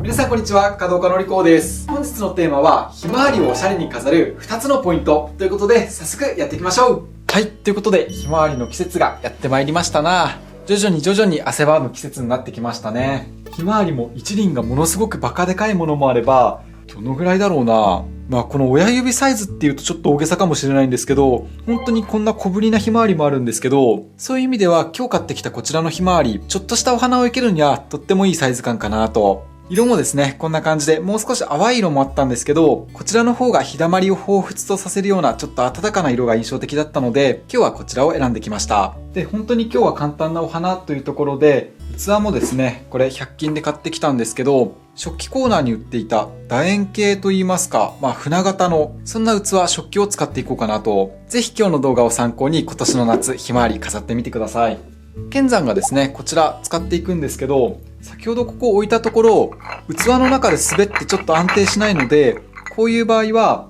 皆さんこんにちは、華道家のりこうです。本日のテーマは、ひまわりをおしゃれに飾る2つのポイントということで、早速やっていきましょう。はい、ということで、ひまわりの季節がやってまいりましたな。徐々に汗ばむ季節になってきましたね。ひまわりも一輪がものすごくバカでかいものもあれば、どのぐらいだろうな。この親指サイズっていうとちょっと大げさかもしれないんですけど、本当にこんな小ぶりなひまわりもあるんですけど、そういう意味では今日買ってきたこちらのひまわり、ちょっとしたお花を生けるにはとってもいいサイズ感かなと。色もですね、こんな感じで、もう少し淡い色もあったんですけど、こちらの方が日だまりを彷彿とさせるようなちょっと暖かな色が印象的だったので、今日はこちらを選んできました。で、本当に今日は簡単なお花というところで、器もですね、これ100均で買ってきたんですけど、食器コーナーに売っていた楕円形といいますか、船型の、そんな器、食器を使っていこうかなと。ぜひ今日の動画を参考に今年の夏、ひまわり飾ってみてください。剣山がですね、こちら使っていくんですけど、先ほどここ置いたところ、器の中で滑ってちょっと安定しないので、こういう場合は、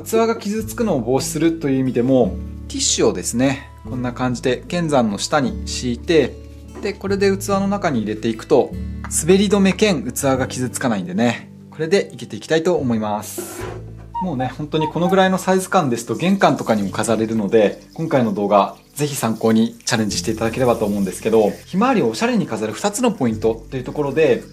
器が傷つくのを防止するという意味でも、ティッシュをですね、こんな感じで剣山の下に敷いて、で、これで器の中に入れていくと、滑り止め兼器が傷つかないんでね、これでいけていきたいと思います。もうね、本当にこのぐらいのサイズ感ですと玄関とかにも飾れるので、今回の動画、ぜひ参考にチャレンジしていただければと思うんですけど、ひまわりをおしゃれに飾る2つのポイントというところで、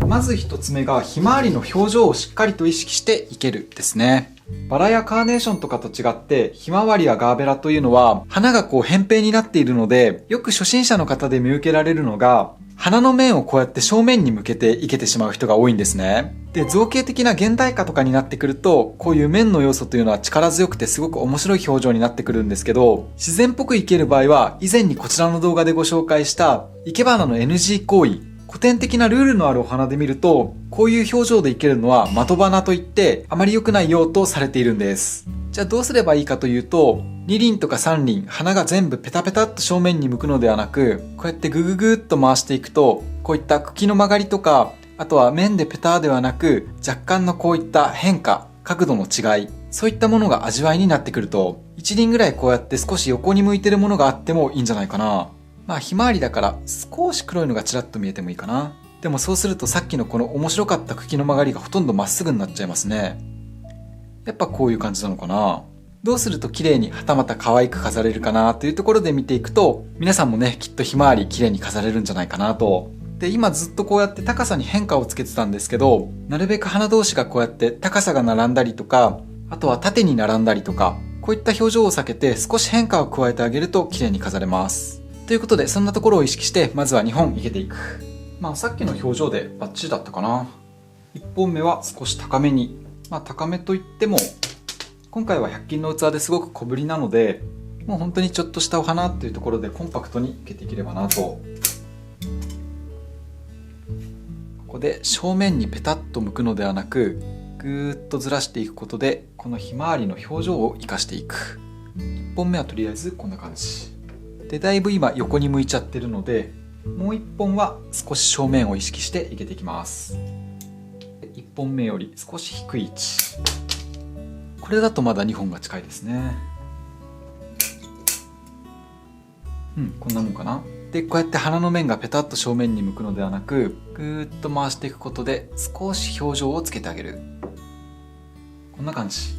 まず1つ目がひまわりの表情をしっかりと意識して生けるですね。バラやカーネーションとかと違って、ひまわりやガーベラというのは、花が扁平になっているので、よく初心者の方で見受けられるのが、花の面をこうやって正面に向けて生けてしまう人が多いんですね。で、造形的な現代画とかになってくると、こういう面の要素というのは力強くてすごく面白い表情になってくるんですけど、自然っぽく生ける場合は、以前にこちらの動画でご紹介した、生け花の NG 行為、古典的なルールのあるお花で見ると、こういう表情で生けるのは的花といって、あまり良くないよとされているんです。じゃあどうすればいいかというと、2輪とか3輪、花が全部ペタペタっと正面に向くのではなく、こうやってグググっと回していくと、こういった茎の曲がりとか、あとは面でペタではなく、若干のこういった変化、角度の違い、そういったものが味わいになってくると、1輪ぐらいこうやって少し横に向いてるものがあってもいいんじゃないかな。ひまわりだから少し黒いのがちらっと見えてもいいかな。でもそうするとさっきのこの面白かった茎の曲がりがほとんどまっすぐになっちゃいますね。やっぱこういう感じなのかな。どうすると綺麗にはたまた可愛く飾れるかなというところで見ていくと、皆さんもね、きっとひまわり綺麗に飾れるんじゃないかなと。で、今ずっとこうやって高さに変化をつけてたんですけど、なるべく花同士がこうやって高さが並んだりとか、あとは縦に並んだりとか、こういった表情を避けて少し変化を加えてあげると綺麗に飾れます。ということで、そんなところを意識して、まずは2本生けていく。さっきの表情でバッチリだったかな。1本目は少し高めに。高めといっても、今回は100均の器ですごく小ぶりなので、もう本当にちょっとしたお花っていうところでコンパクトに生けていければなと。ここで正面にペタッと向くのではなく、ぐーっとずらしていくことで、このひまわりの表情を生かしていく。1本目はとりあえずこんな感じ。で、だいぶ今横に向いちゃってるので、もう1本は少し正面を意識して生けていきます。1本目より少し低い位置。これだとまだ2本が近いですね。こんなもんかな。で、こうやって花の面がペタッと正面に向くのではなく、ぐーっと回していくことで少し表情をつけてあげる。こんな感じ。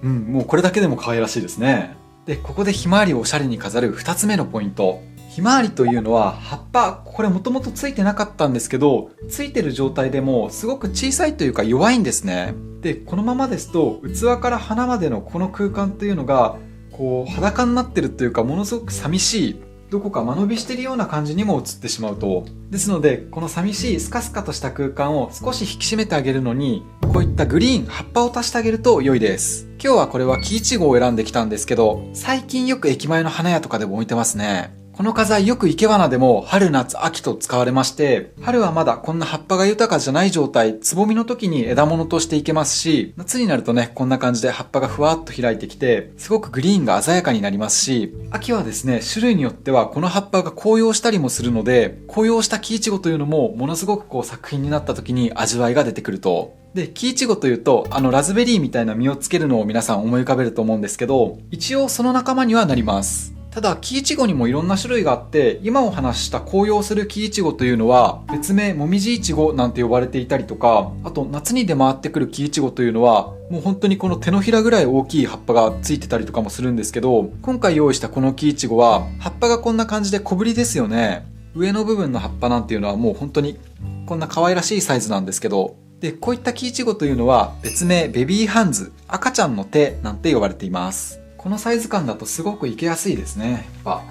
もうこれだけでも可愛らしいですね。で、ここでひまわりをおしゃれに飾る2つ目のポイント。ひまわりというのは葉っぱ、これもともとついてなかったんですけど、ついてる状態でもすごく小さいというか弱いんですね。で、このままですと器から花までのこの空間というのがこう裸になってるというか、ものすごく寂しい、どこか間延びしているような感じにも映ってしまうと。ですので、この寂しいスカスカとした空間を少し引き締めてあげるのに、こういったグリーン、葉っぱを足してあげると良いです。今日はこれは木いちごを選んできたんですけど、最近よく駅前の花屋とかでも置いてますね。この花材よく生け花でも春夏秋と使われまして、春はまだこんな葉っぱが豊かじゃない状態、つぼみの時に枝物として生けますし、夏になるとね、こんな感じで葉っぱがふわっと開いてきて、すごくグリーンが鮮やかになりますし、秋はですね、種類によってはこの葉っぱが紅葉したりもするので、紅葉した木いちごというのもものすごくこう作品になった時に味わいが出てくると。で、木いちごというと、ラズベリーみたいな実をつけるのを皆さん思い浮かべると思うんですけど、一応その仲間にはなります。ただ、木いちごにもいろんな種類があって、今お話しした紅葉する木いちごというのは、別名もみじいちごなんて呼ばれていたりとか、あと夏に出回ってくる木いちごというのは、もう本当にこの手のひらぐらい大きい葉っぱがついてたりとかもするんですけど、今回用意したこの木いちごは、葉っぱがこんな感じで小ぶりですよね。上の部分の葉っぱなんていうのはもう本当にこんな可愛らしいサイズなんですけど、で、こういった木いちごというのは別名ベビーハンズ、赤ちゃんの手なんて呼ばれています。このサイズ感だとすごく生けやすいですね。やっぱ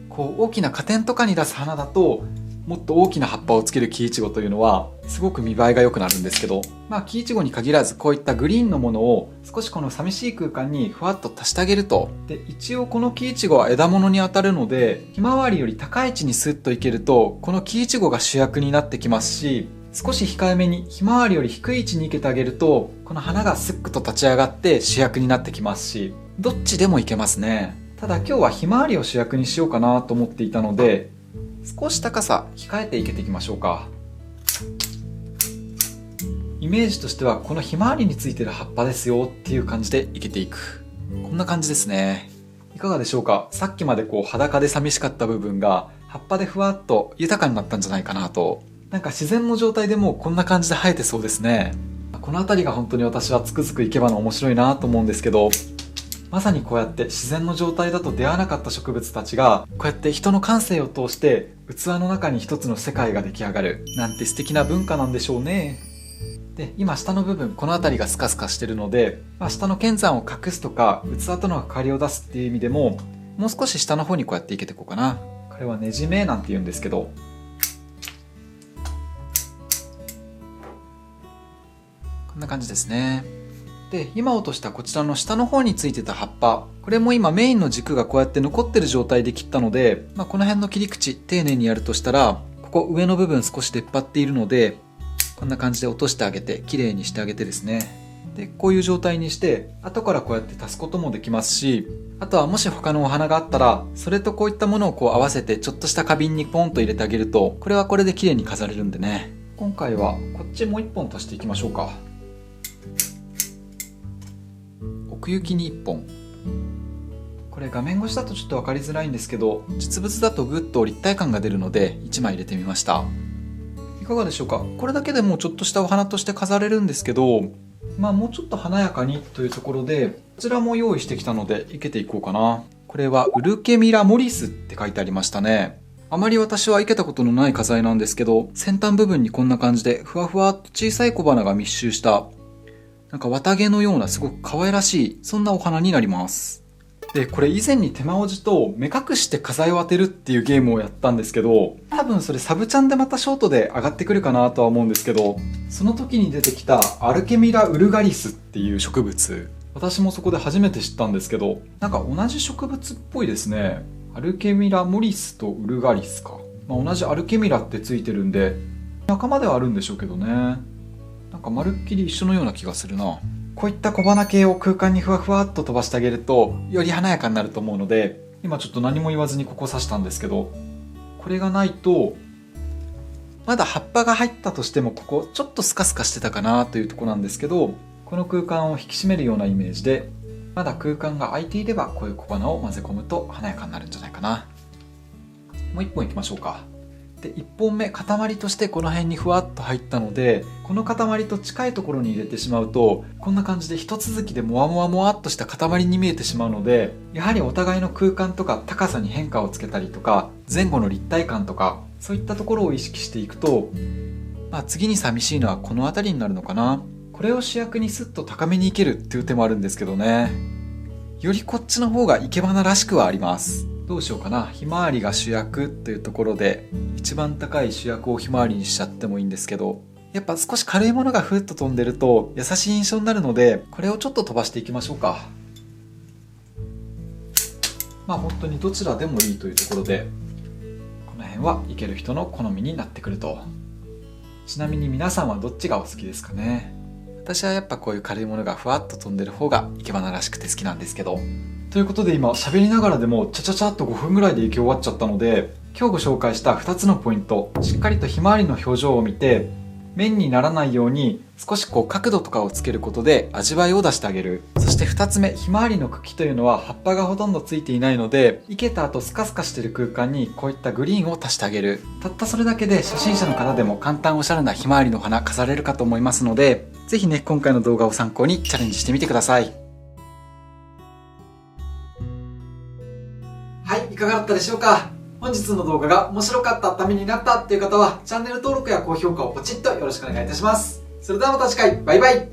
こう大きな花店とかに出す花だともっと大きな葉っぱをつける木いちごというのはすごく見栄えが良くなるんですけど、木いちごに限らずこういったグリーンのものを少しこの寂しい空間にふわっと足してあげると、で一応この木いちごは枝物に当たるので、ひまわりより高い位置にスッといけるとこの木いちごが主役になってきますし、少し控えめにひまわりより低い位置に生けてあげるとこの花がスッと立ち上がって主役になってきますし、どっちでもいけますね。ただ今日はひまわりを主役にしようかなと思っていたので、少し高さ控えて生けていきましょうか。イメージとしてはこのひまわりについてる葉っぱですよっていう感じで生けていく。こんな感じですね。いかがでしょうか。さっきまで裸で寂しかった部分が葉っぱでふわっと豊かになったんじゃないかなと。なんか自然の状態でもうこんな感じで生えてそうですね。この辺りが本当に私はつくづく生け花面白いなと思うんですけど、まさにこうやって自然の状態だと出会わなかった植物たちがこうやって人の感性を通して器の中に一つの世界が出来上がるなんて素敵な文化なんでしょうね。で、今下の部分この辺りがスカスカしてるので、下の剣山を隠すとか器との関わりを出すっていう意味でももう少し下の方にこうやって生けていこうかな。これはねじ目なんて言うんですけど、こんな感じですね。で、今落としたこちらの下の方についてた葉っぱ、これも今メインの軸がこうやって残ってる状態で切ったので、この辺の切り口丁寧にやるとしたら、ここ上の部分少し出っ張っているので、こんな感じで落としてあげて綺麗にしてあげてですね。で、こういう状態にして後からこうやって足すこともできますし、あとはもし他のお花があったらそれとこういったものを合わせてちょっとした花瓶にポンと入れてあげると、これはこれで綺麗に飾れるんでね。今回はこっちもう一本足していきましょうか。奥行きに1本。これ画面越しだとちょっと分かりづらいんですけど、実物だとぐっと立体感が出るので1枚入れてみました。いかがでしょうか。これだけでもうちょっとしたお花として飾れるんですけど、もうちょっと華やかにというところでこちらも用意してきたので生けていこうかな。これはウルケミラモリスって書いてありましたね。あまり私は生けたことのない花材なんですけど、先端部分にこんな感じでふわふわっと小さい小花が密集したなんか綿毛のようなすごく可愛らしいそんなお花になります。で、これ以前に手間おじと目隠して花材を当てるっていうゲームをやったんですけど、多分それサブチャンでまたショートで上がってくるかなとは思うんですけど、その時に出てきたアルケミラウルガリスっていう植物、私もそこで初めて知ったんですけど、なんか同じ植物っぽいですね。アルケミラモリスとウルガリスか。同じアルケミラってついてるんで仲間ではあるんでしょうけどね。なんかまるっきり一緒のような気がするな。こういった小花系を空間にふわふわっと飛ばしてあげるとより華やかになると思うので、今ちょっと何も言わずにここ刺したんですけど、これがないとまだ葉っぱが入ったとしてもここちょっとスカスカしてたかなというところなんですけど、この空間を引き締めるようなイメージで、まだ空間が空いていればこういう小花を混ぜ込むと華やかになるんじゃないかな。もう一本いきましょうか。で、1本目塊としてこの辺にふわっと入ったので、この塊と近いところに入れてしまうとこんな感じで一続きでもわもわもわっとした塊に見えてしまうので、やはりお互いの空間とか高さに変化をつけたりとか前後の立体感とかそういったところを意識していくと、次に寂しいのはこの辺りになるのかな。これを主役にスッと高めにいけるっていう手もあるんですけどね。よりこっちの方が生け花らしくはあります。どうしようかな。ひまわりが主役というところで一番高い主役をひまわりにしちゃってもいいんですけど、やっぱ少し軽いものがふっと飛んでると優しい印象になるので、これをちょっと飛ばしていきましょうか。本当にどちらでもいいというところで、この辺はいける人の好みになってくると。ちなみに皆さんはどっちがお好きですかね。私はやっぱこういう軽いものがふわっと飛んでる方が生け花らしくて好きなんですけど。ということで今喋りながらでもちゃちゃちゃっと5分ぐらいで生け終わっちゃったので、今日ご紹介した2つのポイント、しっかりとひまわりの表情を見て面にならないように少し角度とかをつけることで味わいを出してあげる。そしして2つ目、ひまわりの茎というのは葉っぱがほとんどついていないので、生けた後スカスカしている空間にこういったグリーンを足してあげる。たったそれだけで初心者の方でも簡単おしゃれなひまわりの花飾れるかと思いますので、ぜひね、今回の動画を参考にチャレンジしてみてください。はい、いかがだったでしょうか。本日の動画が面白かった、ためになったっていう方は、チャンネル登録や高評価をポチッとよろしくお願いいたします。それではまた次回、バイバイ。